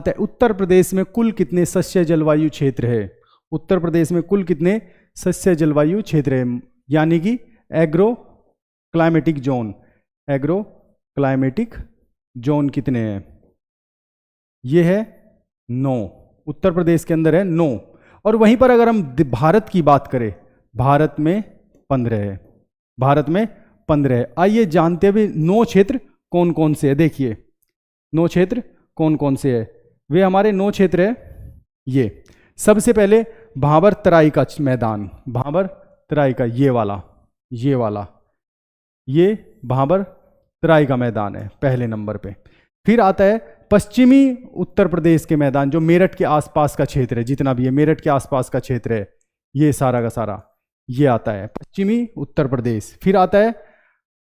है उत्तर प्रदेश में कुल कितने सस्य जलवायु क्षेत्र है? उत्तर प्रदेश में कुल कितने सस्य जलवायु क्षेत्र है? यानी कि agro climatic zone, agro climatic zone कितने हैं? ये है 9, उत्तर प्रदेश के अंदर है 9। और वहीं पर अगर हम भारत की बात करें, भारत में 15 है, भारत में 15 है। आइए जानते हैं भी 9 क्षेत्र कौन कौन से है। देखिए 9 क्षेत्र कौन कौन से है। वे हमारे 9 क्षेत्र है ये। सबसे पहले भाबर तराई का मैदान, भाबर तराई का ये वाला, ये भाबर तराई का मैदान है पहले नंबर पे। फिर आता है पश्चिमी उत्तर प्रदेश के मैदान, जो मेरठ के आसपास का क्षेत्र है, जितना भी है मेरठ के आसपास का क्षेत्र है, ये सारा का सारा ये आता है पश्चिमी उत्तर प्रदेश। फिर आता है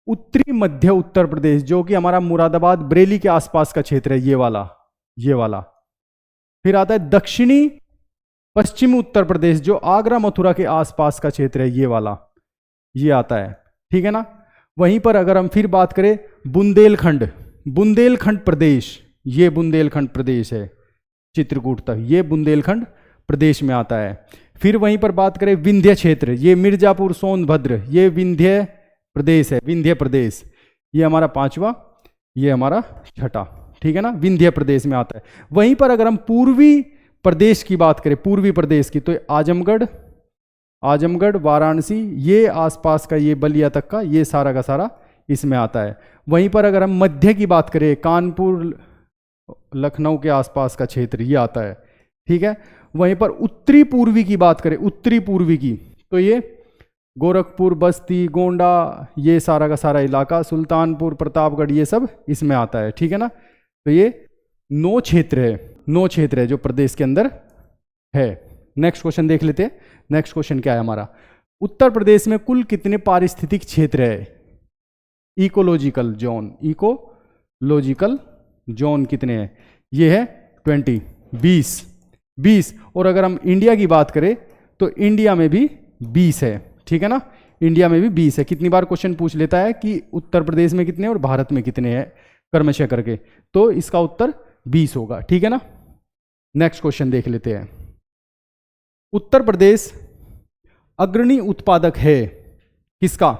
उत्तरी मध्य उत्तर प्रदेश, जो कि हमारा मुरादाबाद बरेली के आसपास का क्षेत्र है, ये वाला। फिर आता है दक्षिणी पश्चिमी उत्तर प्रदेश, जो आगरा मथुरा के आसपास का क्षेत्र है, ये वाला, ये आता है। ठीक है ना। वहीं पर अगर हम फिर बात करें बुंदेलखंड प्रदेश, ये बुंदेलखंड प्रदेश है चित्रकूट तक, ये बुंदेलखंड प्रदेश में आता है। फिर वहीं पर बात करें विंध्य क्षेत्र, ये मिर्जापुर सोनभद्र, ये विंध्य प्रदेश है, विंध्य प्रदेश, ये हमारा 5वां, ये हमारा 6ठा। ठीक है ना, विंध्य प्रदेश में आता है। वहीं पर अगर हम पूर्वी प्रदेश की बात करें, पूर्वी प्रदेश की, तो आजमगढ़ वाराणसी, ये आसपास का, ये बलिया तक का, ये सारा का सारा इसमें आता है। वहीं पर अगर हम मध्य की बात करें, कानपुर लखनऊ के आसपास का क्षेत्र, ये आता है। ठीक है। वहीं पर उत्तरी पूर्वी की बात करें, उत्तरी पूर्वी की, तो ये गोरखपुर, बस्ती, गोंडा, ये सारा का सारा इलाका, सुल्तानपुर, प्रतापगढ़, ये सब इसमें आता है। ठीक है ना। तो ये 9 क्षेत्र है जो प्रदेश के अंदर है। नेक्स्ट क्वेश्चन देख लेते हैं। नेक्स्ट क्वेश्चन क्या है हमारा, उत्तर प्रदेश में कुल कितने पारिस्थितिक क्षेत्र है? इकोलॉजिकल जोन कितने हैं? ये है 20। और अगर हम इंडिया की बात करें तो इंडिया में भी 20 है। ठीक है ना, इंडिया में भी 20 है। कितनी बार क्वेश्चन पूछ लेता है कि उत्तर प्रदेश में कितने और भारत में कितने हैं क्रमशः करके, तो इसका उत्तर 20 होगा। ठीक है ना। नेक्स्ट क्वेश्चन देख लेते हैं। उत्तर प्रदेश अग्रणी उत्पादक है किसका?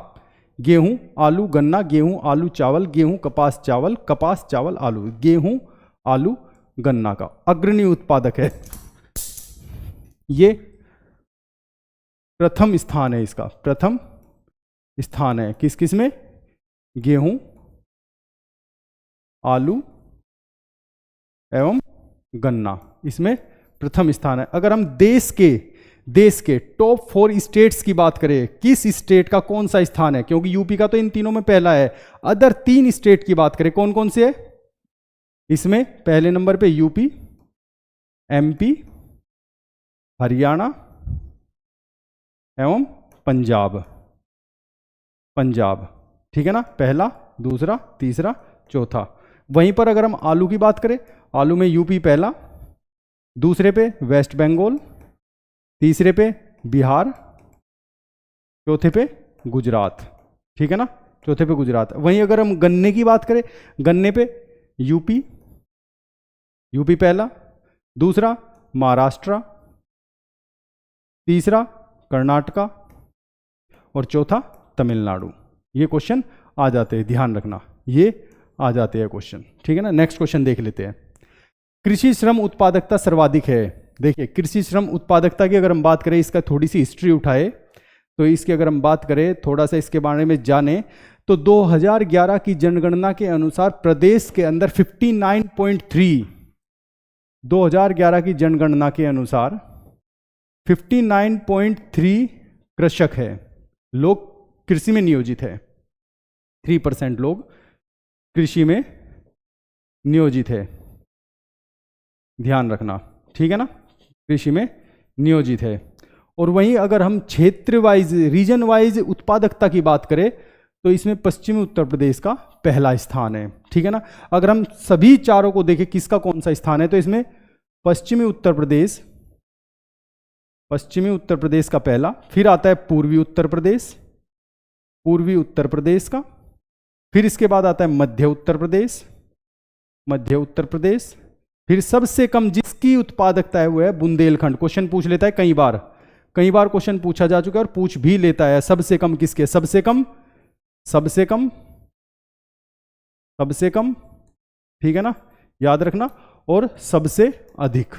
गेहूं, आलू, गन्ना, गेहूं, आलू, चावल, गेहूं, कपास, चावल, आलू, गेहूं, आलू, गन्ना का अग्रणी उत्पादक है। ये प्रथम स्थान है, इसका प्रथम स्थान है। किस में? गेहूं, आलू एवं गन्ना, इसमें प्रथम स्थान है। अगर हम देश के टॉप 4 स्टेट्स की बात करें, किस स्टेट का कौन सा स्थान है? क्योंकि यूपी का तो इन तीनों में पहला है। अदर 3 स्टेट की बात करें, कौन कौन से है इसमें? पहले नंबर पे यूपी, एमपी, हरियाणा एवं पंजाब। ठीक है ना, पहला, दूसरा, तीसरा, चौथा। वहीं पर अगर हम आलू की बात करें, आलू में यूपी पहला, दूसरे पे वेस्ट बंगाल, तीसरे पे बिहार, चौथे पे गुजरात। ठीक है ना, चौथे पे गुजरात। वहीं अगर हम गन्ने की बात करें, गन्ने पे यूपी पहला, दूसरा महाराष्ट्र, तीसरा कर्नाटका और चौथा तमिलनाडु। ये क्वेश्चन आ जाते हैं, ध्यान रखना, ये आ जाते हैं क्वेश्चन। ठीक है ना। नेक्स्ट क्वेश्चन देख लेते हैं। कृषि श्रम उत्पादकता सर्वाधिक है। देखिए कृषि श्रम उत्पादकता की अगर हम बात करें, इसका थोड़ी सी हिस्ट्री उठाए तो इसकी अगर हम बात करें, थोड़ा सा इसके बारे में जाने, तो 2011 की जनगणना के अनुसार प्रदेश के अंदर 59.3, 2011 की जनगणना के अनुसार 59.3 कृषक है, लोग कृषि में नियोजित है। 3% लोग कृषि में नियोजित है, ध्यान रखना। ठीक है ना, कृषि में नियोजित है। और वहीं अगर हम क्षेत्र वाइज, रीजन वाइज उत्पादकता की बात करें तो इसमें पश्चिमी उत्तर प्रदेश का पहला स्थान है। ठीक है ना। अगर हम सभी चारों को देखें किसका कौन सा स्थान है, तो इसमें पश्चिमी उत्तर प्रदेश का पहला, फिर आता है पूर्वी उत्तर प्रदेश का, फिर इसके बाद आता है मध्य उत्तर प्रदेश, फिर सबसे कम जिसकी उत्पादकता है वो है बुंदेलखंड। क्वेश्चन पूछ लेता है कई बार क्वेश्चन पूछा जा चुका है और पूछ भी लेता है। सबसे कम किसके? सबसे कम, सबसे कम, सबसे कम, ठीक है ना, याद रखना। और सबसे अधिक,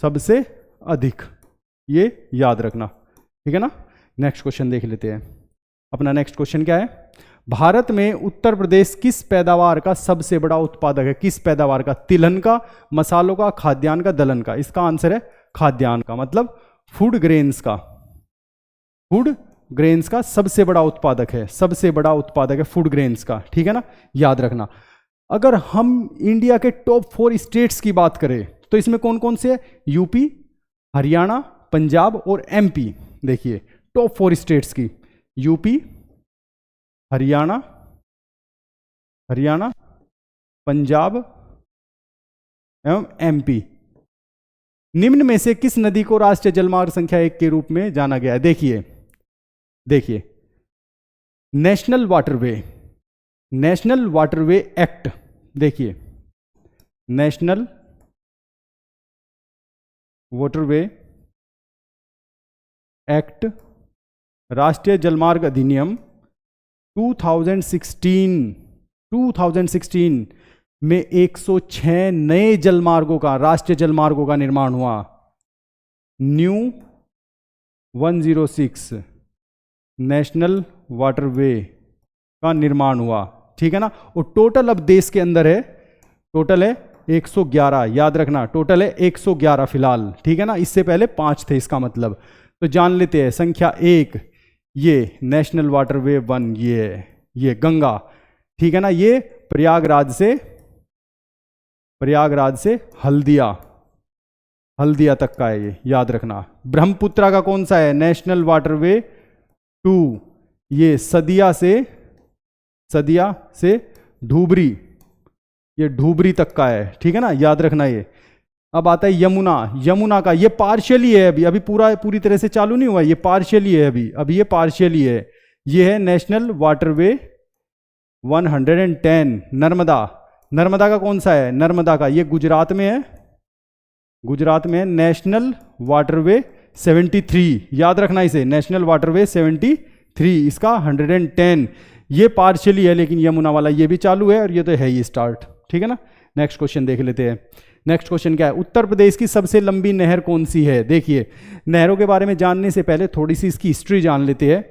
सबसे अधिक, ये याद रखना, ठीक है ना। नेक्स्ट क्वेश्चन देख लेते हैं। अपना नेक्स्ट क्वेश्चन क्या है? भारत में उत्तर प्रदेश किस पैदावार का सबसे बड़ा उत्पादक है? किस पैदावार का? तिलहन का, मसालों का, खाद्यान्न का, दलहन का? इसका आंसर है खाद्यान्न का, मतलब फूड ग्रेन्स का। फूड ग्रेन्स का सबसे बड़ा उत्पादक है, सबसे बड़ा उत्पादक है फूड ग्रेन्स का, ठीक है ना, याद रखना। अगर हम इंडिया के टॉप 4 स्टेट्स की बात करें तो इसमें कौन कौन से है? यूपी, हरियाणा, पंजाब और एमपी। देखिए टॉप 4 स्टेट्स की, यूपी, हरियाणा, हरियाणा, पंजाब एवं एमपी। निम्न में से किस नदी को राष्ट्रीय जलमार्ग संख्या 1 के रूप में जाना गया है? देखिए देखिए, national waterway, national waterway act, देखिए नेशनल वाटरवे एक्ट, राष्ट्रीय जलमार्ग अधिनियम 2016 में 106 नए जलमार्गों का, राष्ट्रीय जलमार्गों का निर्माण हुआ। न्यू 106 नेशनल वाटरवे का निर्माण हुआ, ठीक है ना। और टोटल अब देश के अंदर है, टोटल है 111, याद रखना, टोटल है 111 फिलहाल, ठीक है ना। इससे पहले 5 थे, इसका मतलब। तो जान लेते हैं संख्या 1 ये नेशनल वाटरवे 1, ये गंगा, ठीक है ना। ये प्रयागराज से हल्दिया तक का है, ये याद रखना। ब्रह्मपुत्रा का कौन सा है? नेशनल वाटरवे 2, ये सदिया से धूबरी, ये धूबरी तक का है, ठीक है ना, याद रखना ये। अब आता है यमुना का, ये पार्शियली है, अभी पूरी तरह से चालू नहीं हुआ, ये पार्शियली है अभी ये पार्शियली है। ये है नेशनल वाटरवे 110। नर्मदा का कौन सा है? नर्मदा का, ये गुजरात में है, नेशनल वाटरवे 73, याद रखना इसे, नेशनल वाटरवे 73, इसका 110। ये पार्शियली है, लेकिन यमुना वाला ये भी चालू है और ये तो है ही स्टार्ट, ठीक है ना। नेक्स्ट क्वेश्चन देख लेते हैं। नेक्स्ट क्वेश्चन क्या है? उत्तर प्रदेश की सबसे लंबी नहर कौन सी है? देखिए नहरों के बारे में जानने से पहले थोड़ी सी इसकी हिस्ट्री जान लेते हैं।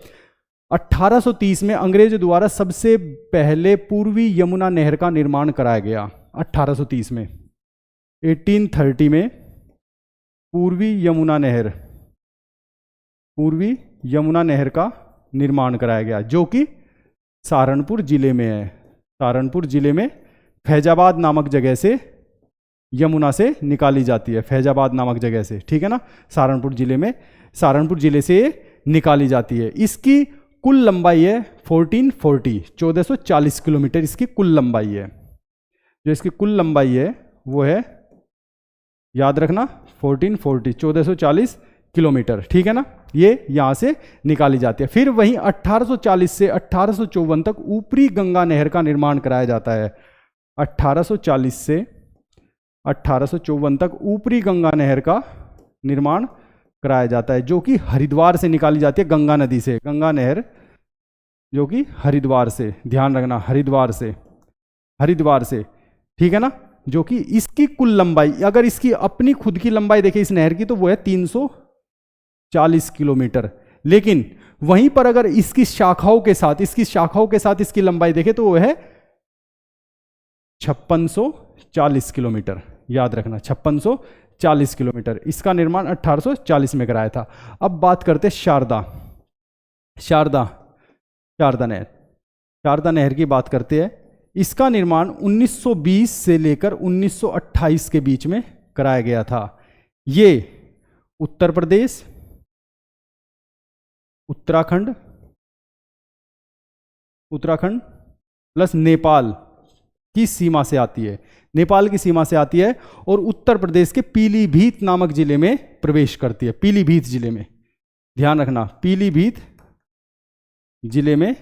1830 में अंग्रेजों द्वारा सबसे पहले पूर्वी यमुना नहर का निर्माण कराया गया। 1830 में, 1830 में पूर्वी यमुना नहर का निर्माण कराया गया, जो कि सहारनपुर जिले में है। सहारनपुर जिले में फैजाबाद नामक जगह से यमुना से निकाली जाती है, फैजाबाद नामक जगह से, ठीक है ना। सहारनपुर जिले से निकाली जाती है। इसकी कुल लंबाई है 1440 किलोमीटर इसकी कुल लंबाई है। जो इसकी कुल लंबाई है वो है, याद रखना, 1440 किलोमीटर, ठीक है ना। ये यहां से निकाली जाती है। फिर वहीं 1840 से 1854 तक ऊपरी गंगा नहर का निर्माण कराया जाता है। 1840 से 1854 तक ऊपरी गंगा नहर का निर्माण कराया जाता है, जो कि हरिद्वार से निकाली जाती है, गंगा नदी से। गंगा नहर जो कि हरिद्वार से, ध्यान रखना, हरिद्वार से, ठीक है ना। जो कि इसकी कुल लंबाई, अगर इसकी अपनी खुद की लंबाई देखें इस नहर की, तो वो है 340 किलोमीटर। लेकिन वहीं पर अगर इसकी शाखाओं के साथ इसकी लंबाई देखें तो वो है 5640 किलोमीटर, याद रखना, 5640 किलोमीटर। इसका निर्माण 1840 में कराया था। अब बात करते शारदा नहर की बात करते हैं। इसका निर्माण 1920 से लेकर 1928 के बीच में कराया गया था। ये उत्तर प्रदेश, उत्तराखंड प्लस नेपाल की सीमा से आती है, नेपाल की सीमा से आती है और उत्तर प्रदेश के पीलीभीत नामक जिले में प्रवेश करती है। पीलीभीत जिले में, ध्यान रखना, पीलीभीत जिले में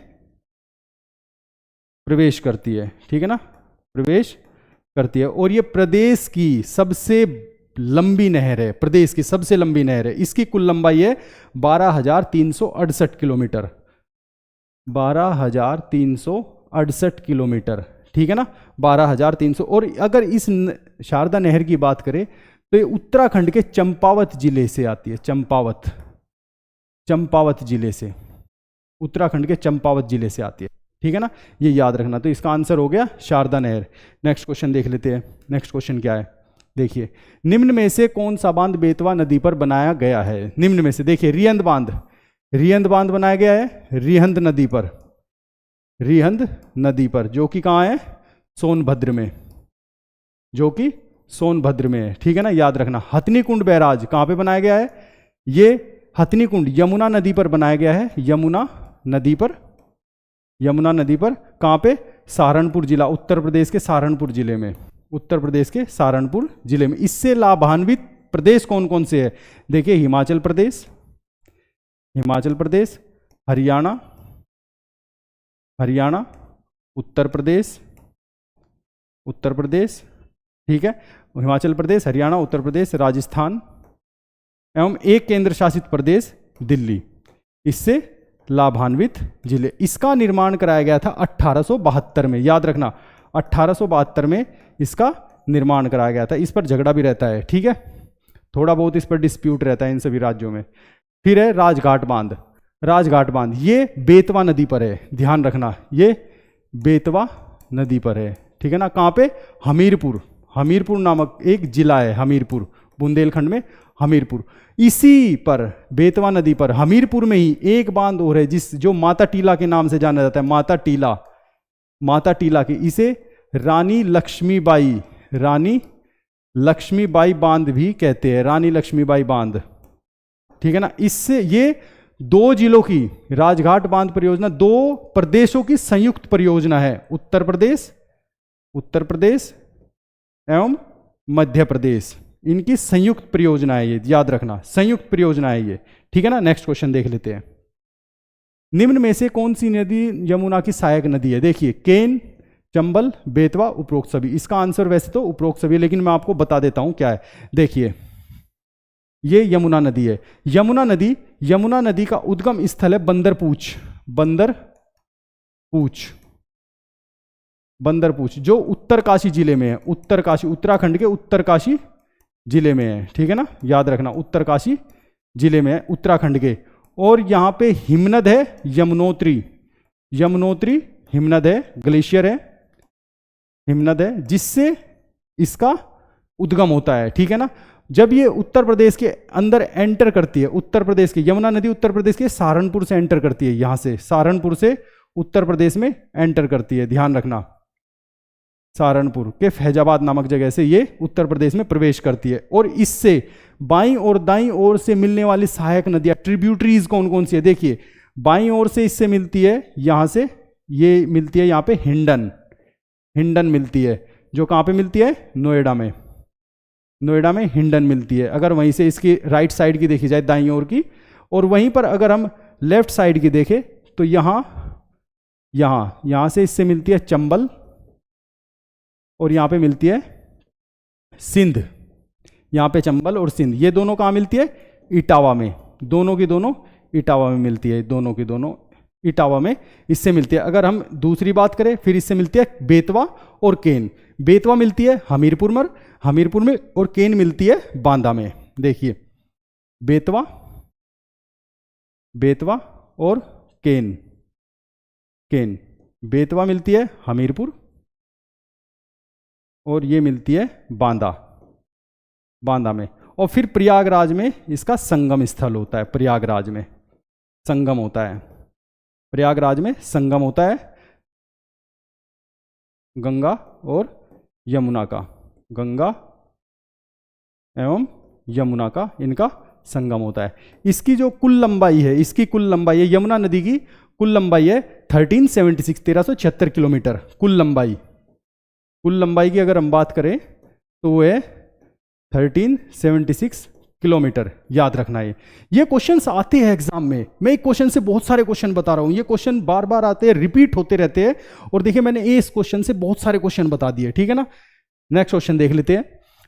प्रवेश करती है, ठीक है ना, प्रवेश करती है। और ये प्रदेश की सबसे लंबी नहर है, प्रदेश की सबसे लंबी नहर है। इसकी कुल लंबाई है 12,368 किलोमीटर, 12,368 किलोमीटर, ठीक है ना, 12,300। और अगर इस शारदा नहर की बात करें तो ये उत्तराखंड के चंपावत जिले से आती है, चंपावत जिले से, उत्तराखंड के चंपावत जिले से आती है, ठीक है ना, ये याद रखना। तो इसका आंसर हो गया शारदा नहर। नेक्स्ट क्वेश्चन देख लेते हैं। नेक्स्ट क्वेश्चन क्या है, देखिए, निम्न में से कौन सा बांध बेतवा नदी पर बनाया गया है? निम्न में से देखिए, रिहंद बांध बनाया गया है रिहंद नदी पर, रिहंद नदी पर, जो कि कहाँ है, सोनभद्र में, जो कि सोनभद्र में है, ठीक है ना, याद रखना। हथनी कुंड बैराज कहाँ पे बनाया गया है? ये हथनी कुंड यमुना नदी पर बनाया गया है, यमुना नदी पर कहाँ पे? सहारनपुर जिला, उत्तर प्रदेश के सहारनपुर जिले में, उत्तर प्रदेश के सहारनपुर जिले में। इससे लाभान्वित प्रदेश कौन कौन से है? देखिए, हिमाचल प्रदेश, हरियाणा, उत्तर प्रदेश, ठीक है, हिमाचल प्रदेश, हरियाणा, उत्तर प्रदेश, राजस्थान एवं एक केंद्र शासित प्रदेश दिल्ली, इससे लाभान्वित जिले। इसका निर्माण कराया गया था 1872 में, याद रखना, 1872 में इसका निर्माण कराया गया था। इस पर झगड़ा भी रहता है, ठीक है, थोड़ा बहुत इस पर डिस्प्यूट रहता है इन सभी राज्यों में। फिर है राजघाट बांध, ये बेतवा नदी पर है, ध्यान रखना, ये बेतवा नदी पर है, ठीक है ना। कहाँ पे? हमीरपुर नामक एक जिला है, हमीरपुर, बुंदेलखंड में हमीरपुर। इसी पर, बेतवा नदी पर, हमीरपुर में ही एक बांध और है जो माता टीला के नाम से जाना जाता है, माता टीला की। इसे रानी लक्ष्मीबाई बांध भी कहते हैं, रानी लक्ष्मीबाई बांध, ठीक है ना। इससे ये दो जिलों की राजघाट बांध परियोजना, दो प्रदेशों की संयुक्त परियोजना है, उत्तर प्रदेश एवं मध्य प्रदेश, इनकी संयुक्त परियोजना है ये, याद रखना, संयुक्त परियोजना है ये, ठीक है ना। नेक्स्ट क्वेश्चन देख लेते हैं। निम्न में से कौन सी नदी यमुना की सहायक नदी है? देखिए, केन, चंबल, बेतवा, उपरोक्त सभी। इसका आंसर वैसे तो उपरोक्त सभी, लेकिन मैं आपको बता देता हूं क्या है। देखिए, ये यमुना नदी है। यमुना नदी का उद्गम स्थल है बंदरपूछ, जो उत्तरकाशी जिले में है, उत्तराखंड के उत्तरकाशी जिले में है, ठीक है ना, याद रखना, उत्तरकाशी जिले में है, उत्तराखंड के। और यहां पे हिमनद है, यमुनोत्री हिमनद है, ग्लेशियर है, हिमनद है, जिससे इसका उद्गम होता है, ठीक है ना। जब ये उत्तर प्रदेश के अंदर एंटर करती है, उत्तर प्रदेश के, यमुना नदी उत्तर प्रदेश के सहारनपुर से एंटर करती है, यहां से सहारनपुर से उत्तर प्रदेश में एंटर करती है, ध्यान रखना, सहारनपुर के फैजाबाद नामक जगह से ये उत्तर प्रदेश में प्रवेश करती है। और इससे बाईं और दाईं ओर से मिलने वाली सहायक नदियां, ट्रिब्यूटरीज कौन कौन सी है? देखिए, बाईं ओर से इससे मिलती है, यहां से ये मिलती है, यहां पे हिंडन मिलती है, जो कहां पे मिलती है? नोएडा में हिंडन मिलती है। अगर वहीं से इसकी राइट साइड की देखी जाए, दाईं ओर की, और वहीं पर अगर हम लेफ्ट साइड की देखें तो यहां से इससे मिलती है चंबल, और यहां पे मिलती है सिंध, यहां पे चंबल और सिंध, ये दोनों कहां मिलती है? इटावा में, दोनों की दोनों इटावा में मिलती है, दोनों की दोनों इटावा में इससे मिलती है। अगर हम दूसरी बात करें, फिर इससे मिलती है बेतवा और केन। बेतवा मिलती है हमीरपुर में, और केन मिलती है बांदा में। देखिए, बेतवा और केन, बेतवा मिलती है हमीरपुर, और ये मिलती है बांदा में। और फिर प्रयागराज में इसका संगम स्थल होता है, प्रयागराज में संगम होता है गंगा और यमुना का, गंगा एवं यमुना का इनका संगम होता है। इसकी जो कुल लंबाई है, यमुना नदी की कुल लंबाई है 1376 किलोमीटर। कुल लंबाई की अगर हम बात करें तो वो है 1376 किलोमीटर, याद रखना है। ये क्वेश्चंस आते हैं एग्जाम में, मैं एक क्वेश्चन से बहुत सारे क्वेश्चन बता रहा हूं, ये क्वेश्चन बार बार आते हैं, रिपीट होते रहते हैं। और देखिए, मैंने इस क्वेश्चन से बहुत सारे क्वेश्चन बता दिए, ठीक है ना। नेक्स्ट क्वेश्चन देख लेते हैं।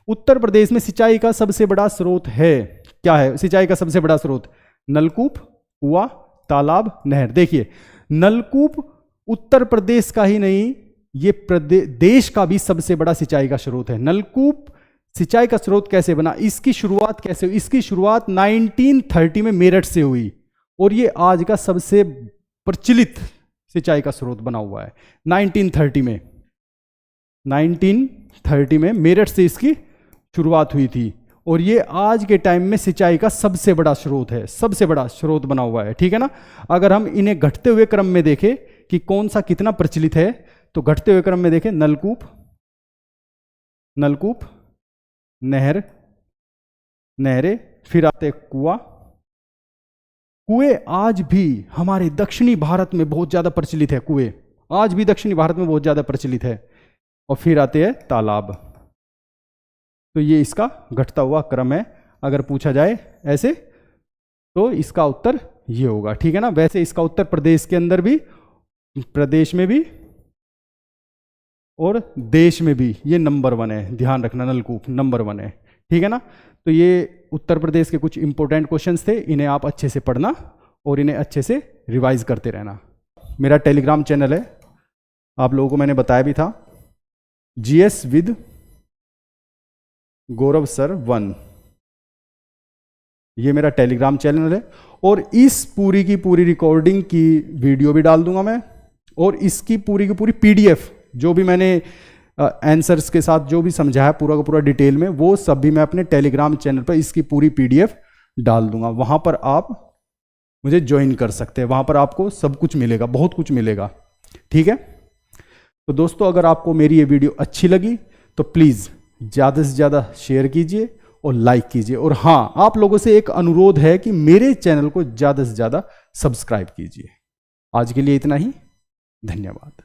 उत्तर प्रदेश में सिंचाई का सबसे बड़ा स्रोत है, क्या है सिंचाई का सबसे बड़ा स्रोत? नलकूप, कुआं, तालाब, नहर। देखिए नलकूप उत्तर प्रदेश का ही नहीं, ये देश का भी सबसे बड़ा सिंचाई का स्रोत है। नलकूप सिंचाई का स्रोत कैसे बना, इसकी शुरुआत कैसे हुई? इसकी शुरुआत 1930 में मेरठ से हुई और ये आज का सबसे प्रचलित सिंचाई का स्रोत बना हुआ है। 1930 में मेरठ से इसकी शुरुआत हुई थी और ये आज के टाइम में सिंचाई का सबसे बड़ा स्रोत है, सबसे बड़ा स्रोत बना हुआ है, ठीक है ना। अगर हम इन्हें घटते हुए क्रम में देखें कि कौन सा कितना प्रचलित है, तो घटते हुए क्रम में देखें नलकूप, नहरें, फिर आते कुआं। कुएं आज भी हमारे दक्षिणी भारत में बहुत ज्यादा प्रचलित है, कुएं आज भी दक्षिणी भारत में बहुत ज्यादा प्रचलित है। और फिर आते हैं तालाब। तो ये इसका घटता हुआ क्रम है। अगर पूछा जाए ऐसे तो इसका उत्तर ये होगा, ठीक है ना। वैसे इसका उत्तर प्रदेश के अंदर भी, प्रदेश में भी और देश में भी ये नंबर 1 है, ध्यान रखना, नलकूप नंबर 1 है, ठीक है ना। तो ये उत्तर प्रदेश के कुछ इंपॉर्टेंट क्वेश्चंस थे, इन्हें आप अच्छे से पढ़ना और इन्हें अच्छे से रिवाइज करते रहना। मेरा टेलीग्राम चैनल है, आप लोगों को मैंने बताया भी था, GS विद गौरव सर 1, ये मेरा टेलीग्राम चैनल है। और इस पूरी की पूरी रिकॉर्डिंग की वीडियो भी डाल दूंगा मैं, और इसकी पूरी की पूरी PDF जो भी मैंने आंसर्स के साथ जो भी समझाया पूरा का पूरा डिटेल में, वो सब भी मैं अपने टेलीग्राम चैनल पर इसकी पूरी PDF डाल दूंगा। वहां पर आप मुझे ज्वाइन कर सकते हैं, वहां पर आपको सब कुछ मिलेगा, बहुत कुछ मिलेगा, ठीक है। तो दोस्तों अगर आपको मेरी ये वीडियो अच्छी लगी तो प्लीज़ ज़्यादा से ज़्यादा शेयर कीजिए और लाइक कीजिए। और हाँ, आप लोगों से एक अनुरोध है कि मेरे चैनल को ज़्यादा से ज़्यादा सब्सक्राइब कीजिए। आज के लिए इतना ही, धन्यवाद।